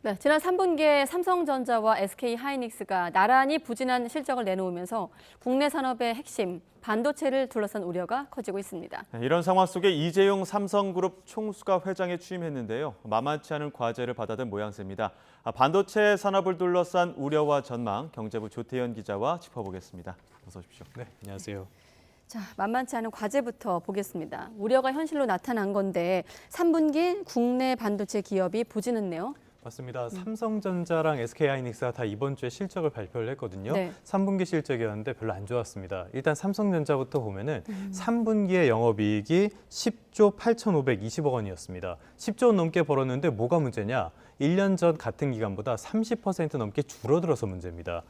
네, 지난 3분기에 삼성전자와 SK하이닉스가 나란히 부진한 실적을 내놓으면서 국내 산업의 핵심 반도체를 둘러싼 우려가 커지고 있습니다. 이런 상황 속에 이재용 삼성그룹 총수가 회장에 취임했는데요. 만만치 않은 과제를 받아든 모양새입니다. 반도체 산업을 둘러싼 우려와 전망, 경제부 조태현 기자와 짚어보겠습니다. 어서 오십시오. 네, 안녕하세요. 자, 만만치 않은 과제부터 보겠습니다. 우려가 현실로 나타난 건데 3분기 국내 반도체 기업이 부진했네요. 맞습니다. 삼성전자랑 SK하이닉스가 다 이번 주에 실적을 발표를 했거든요. 네. 3분기 실적이었는데 별로 안 좋았습니다. 일단 삼성전자부터 보면은 3분기의 영업이익이 10조 8,520억 원이었습니다. 10조 원 넘게 벌었는데 뭐가 문제냐? 1년 전 같은 기간보다 30% 넘게 줄어들어서 문제입니다.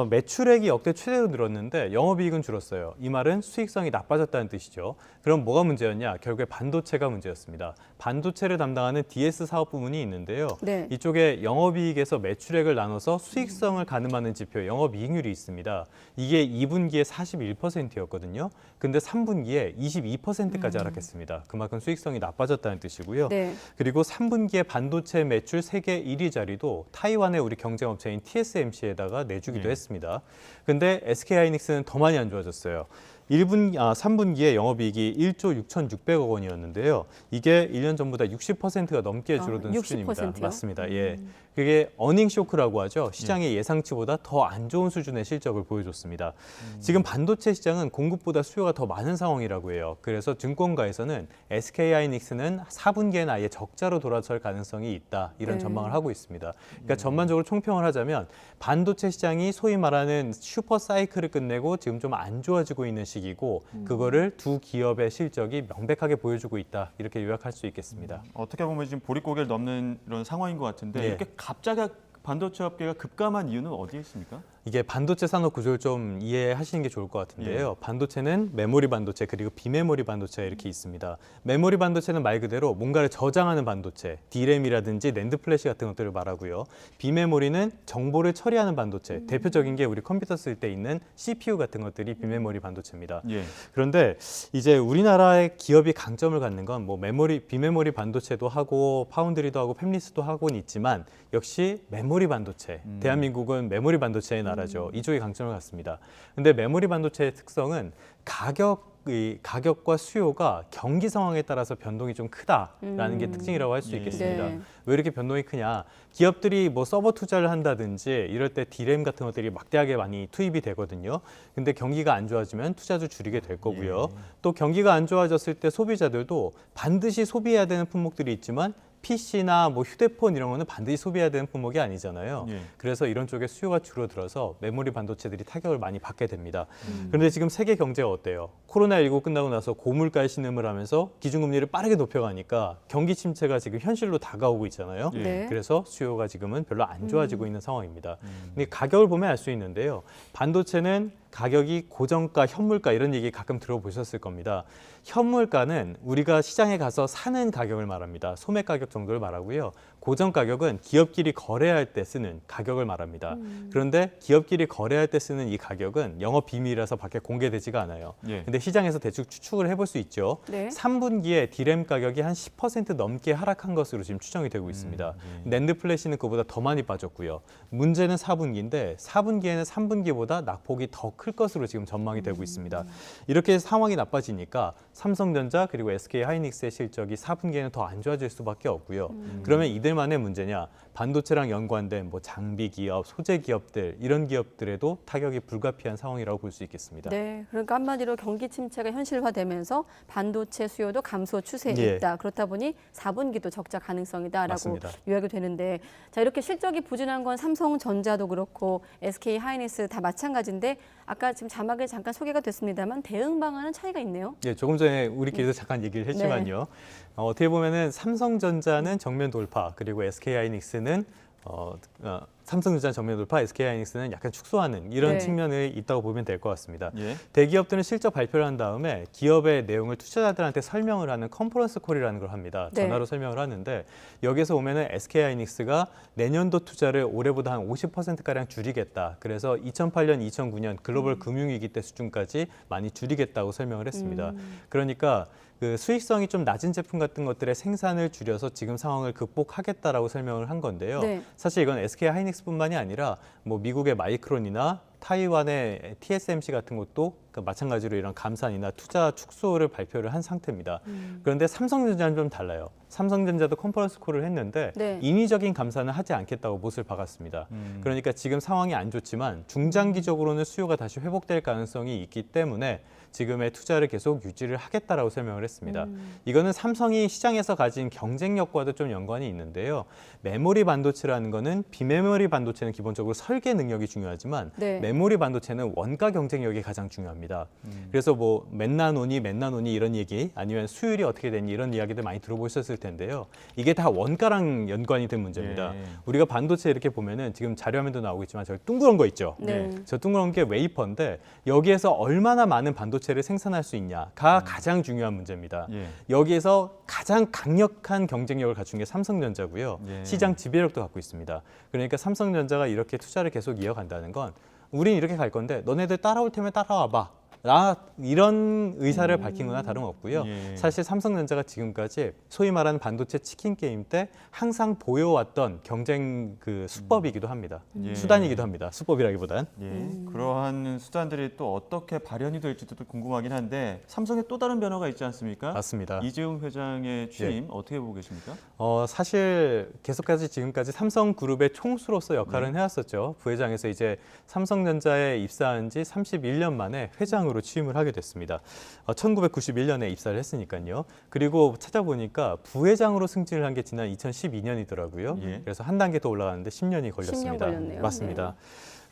매출액이 역대 최대로 늘었는데 영업이익은 줄었어요. 이 말은 수익성이 나빠졌다는 뜻이죠. 그럼 뭐가 문제였냐? 결국에 반도체가 문제였습니다. 반도체를 담당하는 DS 사업 부문이 있는데요. 네. 이쪽에 영업이익에서 매출액을 나눠서 수익성을 가늠하는 지표 영업이익률이 있습니다. 이게 2분기에 41%였거든요. 근데 3분기에 22%까지 하락했습니다. 그만큼 수익성이 나빠졌다는 뜻이고요. 네. 그리고 3분기에 반도체 매출 세계 1위 자리도 타이완의 우리 경쟁업체인 TSMC에다가 내주기도 했습니다. 근데 SK하이닉스는 더 많이 안 좋아졌어요. 3분기에 영업이익이 1조 6,600억 원이었는데요. 이게 1년 전보다 60%가 넘게 줄어든 60%요? 수준입니다. 맞습니다. 예. 그게 어닝 쇼크라고 하죠. 시장의 예상치보다 더 안 좋은 수준의 실적을 보여줬습니다. 지금 반도체 시장은 공급보다 수요가 더 많은 상황이라고 해요. 그래서 증권가에서는 SK하이닉스는 4분기에는 아예 적자로 돌아설 가능성이 있다. 이런 네. 전망을 하고 있습니다. 그러니까 전반적으로 총평을 하자면 반도체 시장이 소위 말하는 슈퍼 사이클을 끝내고 지금 좀 안 좋아지고 있는 시기고 그거를 두 기업의 실적이 명백하게 보여주고 있다. 이렇게 요약할 수 있겠습니다. 어떻게 보면 지금 보릿고개를 넘는 이런 상황인 것 같은데 네. 이렇게 갑자기 반도체 업계가 급감한 이유는 어디에 있습니까? 이게 반도체 산업 구조를 좀 이해하시는 게 좋을 것 같은데요. 반도체는 메모리 반도체 그리고 비메모리 반도체가 이렇게 있습니다. 메모리 반도체는 말 그대로 뭔가를 저장하는 반도체, D램이라든지 낸드 플래시 같은 것들을 말하고요. 비메모리는 정보를 처리하는 반도체, 대표적인 게 우리 컴퓨터 쓸 때 있는 CPU 같은 것들이 비메모리 반도체입니다. 예. 그런데 이제 우리나라의 기업이 강점을 갖는 건 뭐 비메모리 반도체도 하고 파운드리도 하고 팹리스도 하고는 있지만 역시 메모리 반도체. 대한민국은 메모리 반도체의 나라죠. 이쪽이 강점을 갖습니다. 근데 메모리 반도체의 특성은 가격과 수요가 경기 상황에 따라서 변동이 좀 크다라는 게 특징이라고 할 수 있겠습니다. 네. 왜 이렇게 변동이 크냐? 기업들이 뭐 서버 투자를 한다든지 이럴 때 D램 같은 것들이 막대하게 많이 투입이 되거든요. 근데 경기가 안 좋아지면 투자도 줄이게 될 거고요. 또 경기가 안 좋아졌을 때 소비자들도 반드시 소비해야 되는 품목들이 있지만 PC나 뭐 휴대폰 이런 거는 반드시 소비해야 되는 품목이 아니잖아요. 예. 그래서 이런 쪽에 수요가 줄어들어서 메모리 반도체들이 타격을 많이 받게 됩니다. 그런데 지금 세계 경제가 어때요? 코로나19 끝나고 나서 고물가에 신음을 하면서 기준금리를 빠르게 높여가니까 경기 침체가 지금 현실로 다가오고 있잖아요. 예. 네. 그래서 수요가 지금은 별로 안 좋아지고 있는 상황입니다. 근데 가격을 보면 알 수 있는데요. 반도체는 가격이 고정가, 현물가 이런 얘기 가끔 들어보셨을 겁니다. 현물가는 우리가 시장에 가서 사는 가격을 말합니다. 소매 가격 정도를 말하고요. 고정 가격은 기업끼리 거래할 때 쓰는 가격을 말합니다. 그런데 기업끼리 거래할 때 쓰는 이 가격은 영업 비밀이라서 밖에 공개되지가 않아요. 예. 근데 시장에서 대충 추측을 해볼 수 있죠. 네. 3분기에 D램 가격이 한 10% 넘게 하락한 것으로 지금 추정이 되고 있습니다. 낸드 플래시는 그보다 더 많이 빠졌고요. 문제는 4분기인데 4분기에는 3분기보다 낙폭이 더 클 것으로 지금 전망이 되고 있습니다. 이렇게 상황이 나빠지니까 삼성전자 그리고 SK하이닉스의 실적이 4분기에는 더 안 좋아질 수밖에 없고요. 그러면 이들만의 문제냐? 반도체랑 연관된 뭐 장비 기업, 소재 기업들 이런 기업들에도 타격이 불가피한 상황이라고 볼 수 있겠습니다. 네, 그러니까 한마디로 경기 침체가 현실화되면서 반도체 수요도 감소 추세에 예. 있다. 그렇다 보니 4분기도 적자 가능성이다라고 맞습니다. 요약이 되는데, 자 이렇게 실적이 부진한 건 삼성전자도 그렇고 SK하이닉스 다 마찬가지인데 아까 지금 자막에 잠깐 소개가 됐습니다만 대응 방안은 차이가 있네요. 예, 조금 전에 우리끼리도 잠깐 얘기를 했지만요. 어떻게 보면은 삼성전자는 정면 돌파 그리고 SK하이닉스는 삼성전자 전면 돌파, SK하이닉스는 약간 축소하는 이런 네. 측면이 있다고 보면 될 것 같습니다. 예. 대기업들은 실적 발표를 한 다음에 기업의 내용을 투자자들한테 설명을 하는 컨퍼런스 콜이라는 걸 합니다. 네. 전화로 설명을 하는데 여기서 보면은 SK하이닉스가 내년도 투자를 올해보다 한 50%가량 줄이겠다. 그래서 2008년, 2009년 글로벌 금융위기 때 수준까지 많이 줄이겠다고 설명을 했습니다. 그러니까 그 수익성이 좀 낮은 제품 같은 것들의 생산을 줄여서 지금 상황을 극복하겠다라고 설명을 한 건데요. 네. 사실 이건 SK하이닉스뿐만이 아니라 뭐 미국의 마이크론이나 타이완의 TSMC 같은 것도 마찬가지로 이런 감산이나 투자 축소를 발표를 한 상태입니다. 그런데 삼성전자는 좀 달라요. 삼성전자도 컨퍼런스 콜을 했는데 네. 인위적인 감산을 하지 않겠다고 못을 박았습니다. 그러니까 지금 상황이 안 좋지만 중장기적으로는 수요가 다시 회복될 가능성이 있기 때문에 지금의 투자를 계속 유지를 하겠다라고 설명을 했습니다. 이거는 삼성이 시장에서 가진 경쟁력과도 좀 연관이 있는데요. 메모리 반도체라는 거는 비메모리 반도체는 기본적으로 설계 능력이 중요하지만 네. 메모리 반도체는 원가 경쟁력이 가장 중요합니다. 그래서 뭐 몇 나노니 이런 얘기 아니면 수율이 어떻게 되니 이런 이야기들 많이 들어보셨을 텐데요. 이게 다 원가랑 연관이 된 문제입니다. 예. 우리가 반도체 이렇게 보면은 지금 자료화면도 나오고 있지만 저기 둥그런 거 있죠. 네. 저 둥그런 게 웨이퍼인데 여기에서 얼마나 많은 반도체를 생산할 수 있냐가 가장 중요한 문제입니다. 예. 여기에서 가장 강력한 경쟁력을 갖춘 게 삼성전자고요. 예. 시장 지배력도 갖고 있습니다. 그러니까 삼성전자가 이렇게 투자를 계속 이어간다는 건 우린 이렇게 갈 건데 너네들 따라올 테면 따라와봐. 이런 의사를 밝힌 거나 다름없고요. 예. 사실 삼성전자가 지금까지 소위 말하는 반도체 치킨 게임 때 항상 보여왔던 경쟁 그 수법이기도 합니다. 예. 수단이기도 합니다. 수법이라기보단. 예. 그러한 수단들이 또 어떻게 발현이 될지도 또 궁금하긴 한데 삼성의 또 다른 변화가 있지 않습니까? 맞습니다. 이재용 회장의 취임 어떻게 보고 계십니까? 사실 계속해서 지금까지 삼성그룹의 총수로서 역할은 해왔었죠. 부회장에서 이제 삼성전자에 입사한 지 31년 만에 회장으로 취임을 하게 됐습니다. 1991년에 입사를 했으니까요. 그리고 찾아보니까 부회장으로 승진을 한 게 지난 2012년이더라고요. 예. 그래서 한 단계 더 올라가는데 10년이 걸렸습니다. 10년 걸렸네요. 맞습니다.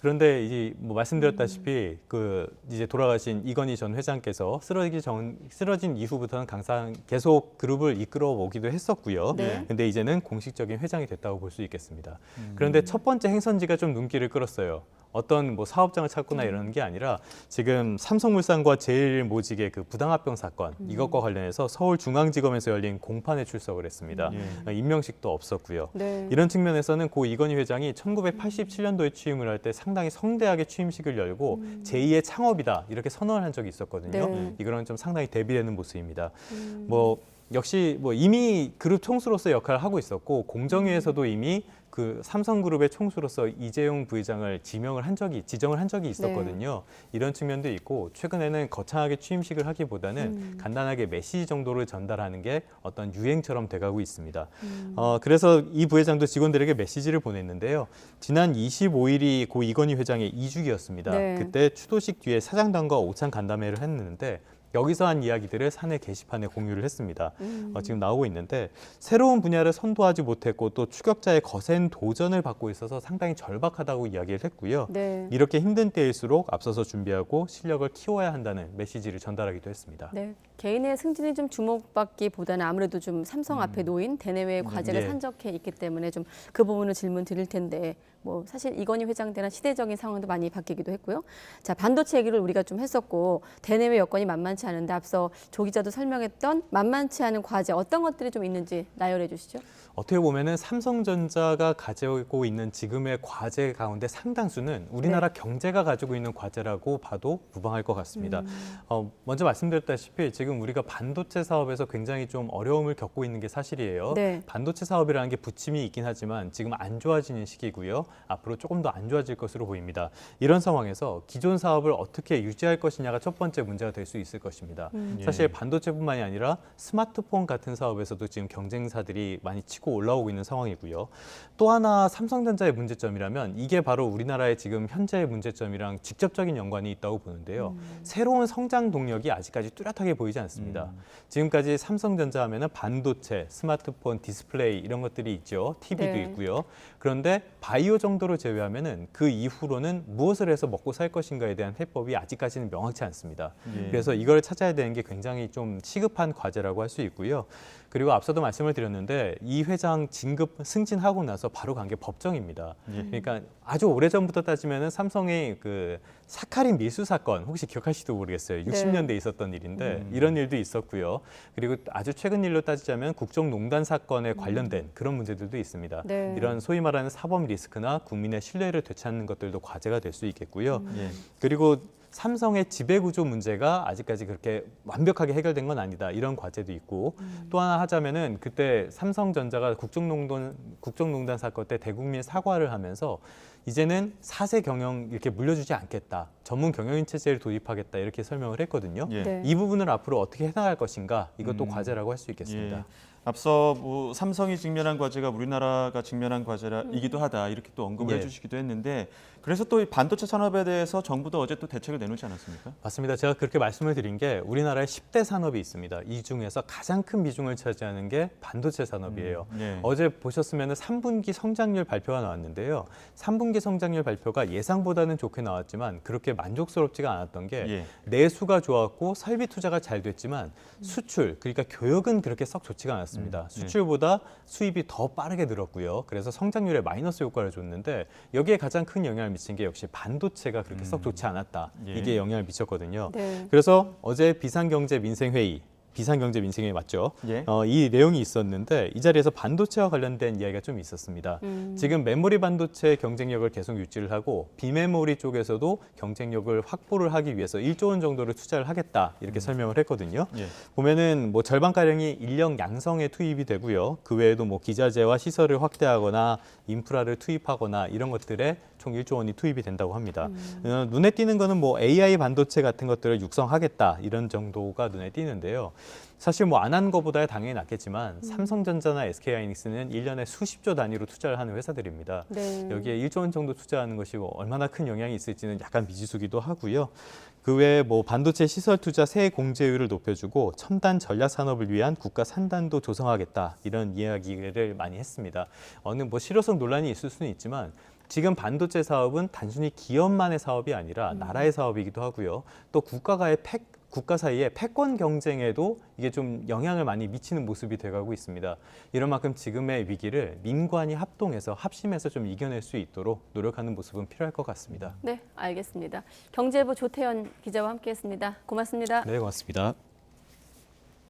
그런데 이제 뭐 말씀드렸다시피 그 이제 돌아가신 이건희 전 회장께서 쓰러진 이후부터는 항상 계속 그룹을 이끌어 오기도 했었고요. 네. 근데 이제는 공식적인 회장이 됐다고 볼 수 있겠습니다. 그런데 첫 번째 행선지가 좀 눈길을 끌었어요. 어떤 뭐 사업장을 찾거나 이러는 게 아니라 지금 삼성물산과 제일모직의 그 부당합병 사건 이것과 관련해서 서울중앙지검에서 열린 공판에 출석을 했습니다. 임명식도 없었고요. 네. 이런 측면에서는 고 이건희 회장이 1987년도에 취임을 할 때 상당히 성대하게 취임식을 열고 제2의 창업이다 이렇게 선언을 한 적이 있었거든요. 네. 이거는 좀 상당히 대비되는 모습입니다. 뭐 역시 뭐 이미 그룹 총수로서 역할을 하고 있었고 공정위에서도 이미 그 삼성그룹의 총수로서 이재용 부회장을 지정을 한 적이 있었거든요. 이런 측면도 있고 최근에는 거창하게 취임식을 하기보다는 간단하게 메시지 정도를 전달하는 게 어떤 유행처럼 돼가고 있습니다. 그래서 이 부회장도 직원들에게 메시지를 보냈는데요. 지난 25일이 고 이건희 회장의 2주기였습니다. 네. 그때 추도식 뒤에 사장단과 오찬 간담회를 했는데 여기서 한 이야기들을 사내 게시판에 공유를 했습니다. 지금 나오고 있는데 새로운 분야를 선도하지 못했고 또 추격자의 거센 도전을 받고 있어서 상당히 절박하다고 이야기를 했고요. 네. 이렇게 힘든 때일수록 앞서서 준비하고 실력을 키워야 한다는 메시지를 전달하기도 했습니다. 네. 개인의 승진이 좀 주목받기보다는 아무래도 좀 삼성 앞에 놓인 대내외 과제를 네. 산적해 있기 때문에 좀 그 부분을 질문 드릴 텐데 뭐 사실 이건희 회장 때는 시대적인 상황도 많이 바뀌기도 했고요. 자, 반도체 얘기를 우리가 좀 했었고 대내외 여건이 만만치 않은데 앞서 조 기자도 설명했던 만만치 않은 과제 어떤 것들이 좀 있는지 나열해 주시죠. 어떻게 보면은 삼성전자가 가지고 있는 지금의 과제 가운데 상당수는 우리나라 경제가 가지고 있는 과제라고 봐도 무방할 것 같습니다. 먼저 말씀드렸다시피 지금 우리가 반도체 사업에서 굉장히 좀 어려움을 겪고 있는 게 사실이에요. 네. 반도체 사업이라는 게 부침이 있긴 하지만 지금 안 좋아지는 시기고요. 앞으로 조금 더 안 좋아질 것으로 보입니다. 이런 상황에서 기존 사업을 어떻게 유지할 것이냐가 첫 번째 문제가 될 수 있을 것입니다. 사실 반도체뿐만이 아니라 스마트폰 같은 사업에서도 지금 경쟁사들이 많이 치고 올라오고 있는 상황이고요. 또 하나 삼성전자의 문제점이라면 이게 바로 우리나라의 지금 현재의 문제점이랑 직접적인 연관이 있다고 보는데요. 새로운 성장 동력이 아직까지 뚜렷하게 보이지 않습니다. 지금까지 삼성전자 하면은 반도체, 스마트폰, 디스플레이 이런 것들이 있죠. TV도 네. 있고요. 그런데 바이오 정도를 제외하면은 그 이후로는 무엇을 해서 먹고 살 것인가에 대한 해법이 아직까지는 명확치 않습니다. 그래서 이걸 찾아야 되는 게 굉장히 좀 시급한 과제라고 할 수 있고요. 그리고 앞서도 말씀을 드렸는데 이 회장 진급 승진하고 나서 바로 간 게 법정입니다. 그러니까 아주 오래전부터 따지면은 삼성의 그 사카린 밀수 사건 혹시 기억하실지도 모르겠어요. 60년대에 있었던 일인데 이런 일도 있었고요. 그리고 아주 최근 일로 따지자면 국정농단 사건에 관련된 그런 문제들도 있습니다. 네. 이런 소위 말하는 사법 리스크나 국민의 신뢰를 되찾는 것들도 과제가 될 수 있겠고요. 예. 그리고 삼성의 지배구조 문제가 아직까지 그렇게 완벽하게 해결된 건 아니다. 이런 과제도 있고 또 하나 하자면은 그때 삼성전자가 국정농단 사건 때 대국민 사과를 하면서 이제는 사세 경영 이렇게 물려주지 않겠다. 전문 경영인 체제를 도입하겠다. 이렇게 설명을 했거든요. 예. 네. 이 부분을 앞으로 어떻게 해나갈 것인가 이것도 과제라고 할 수 있겠습니다. 예. 앞서 뭐 삼성이 직면한 과제가 우리나라가 직면한 과제이기도 하다 이렇게 또 언급을 예. 해주시기도 했는데 그래서 또 이 반도체 산업에 대해서 정부도 어제 또 대책을 내놓지 않았습니까? 맞습니다. 제가 그렇게 말씀을 드린 게 우리나라에 10대 산업이 있습니다. 이 중에서 가장 큰 비중을 차지하는 게 반도체 산업이에요. 예. 어제 보셨으면 3분기 성장률 발표가 나왔는데요. 3분기 성장률 발표가 예상보다는 좋게 나왔지만 그렇게 만족스럽지가 않았던 게 예. 내수가 좋았고 설비 투자가 잘 됐지만 수출, 그러니까 교역은 그렇게 썩 좋지가 않았습니다. 수출보다 수입이 더 빠르게 늘었고요. 그래서 성장률에 마이너스 효과를 줬는데 여기에 가장 큰 영향을 미친 게 역시 반도체가 그렇게 썩 좋지 않았다. 예. 이게 영향을 미쳤거든요. 네. 그래서 어제 비상경제민생회의 맞죠? 예. 이 내용이 있었는데 이 자리에서 반도체와 관련된 이야기가 좀 있었습니다. 지금 메모리 반도체 경쟁력을 계속 유지를 하고 비메모리 쪽에서도 경쟁력을 확보를 하기 위해서 1조 원 정도를 투자를 하겠다 이렇게 설명을 했거든요. 예. 보면은 뭐 절반가량이 인력 양성에 투입이 되고요. 그 외에도 뭐 기자재와 시설을 확대하거나 인프라를 투입하거나 이런 것들에 총 1조 원이 투입이 된다고 합니다. 눈에 띄는 거는 뭐 AI 반도체 같은 것들을 육성하겠다 이런 정도가 눈에 띄는데요. 사실 뭐 안 한 거보다 당연히 낫겠지만 삼성전자나 SK하이닉스는 1년에 수십조 단위로 투자를 하는 회사들입니다. 네. 여기에 1조 원 정도 투자하는 것이 얼마나 큰 영향이 있을지는 약간 미지수기도 하고요. 그 외에 뭐 반도체 시설 투자 세액 공제율을 높여주고 첨단 전략 산업을 위한 국가 산단도 조성하겠다 이런 이야기를 많이 했습니다. 어느 뭐 실효성 논란이 있을 수는 있지만 지금 반도체 사업은 단순히 기업만의 사업이 아니라 나라의 사업이기도 하고요. 또 국가 사이의 패권 경쟁에도 이게 좀 영향을 많이 미치는 모습이 돼가고 있습니다. 이런 만큼 지금의 위기를 민관이 합심해서 좀 이겨낼 수 있도록 노력하는 모습은 필요할 것 같습니다. 네, 알겠습니다. 경제부 조태현 기자와 함께했습니다. 고맙습니다. 네, 고맙습니다.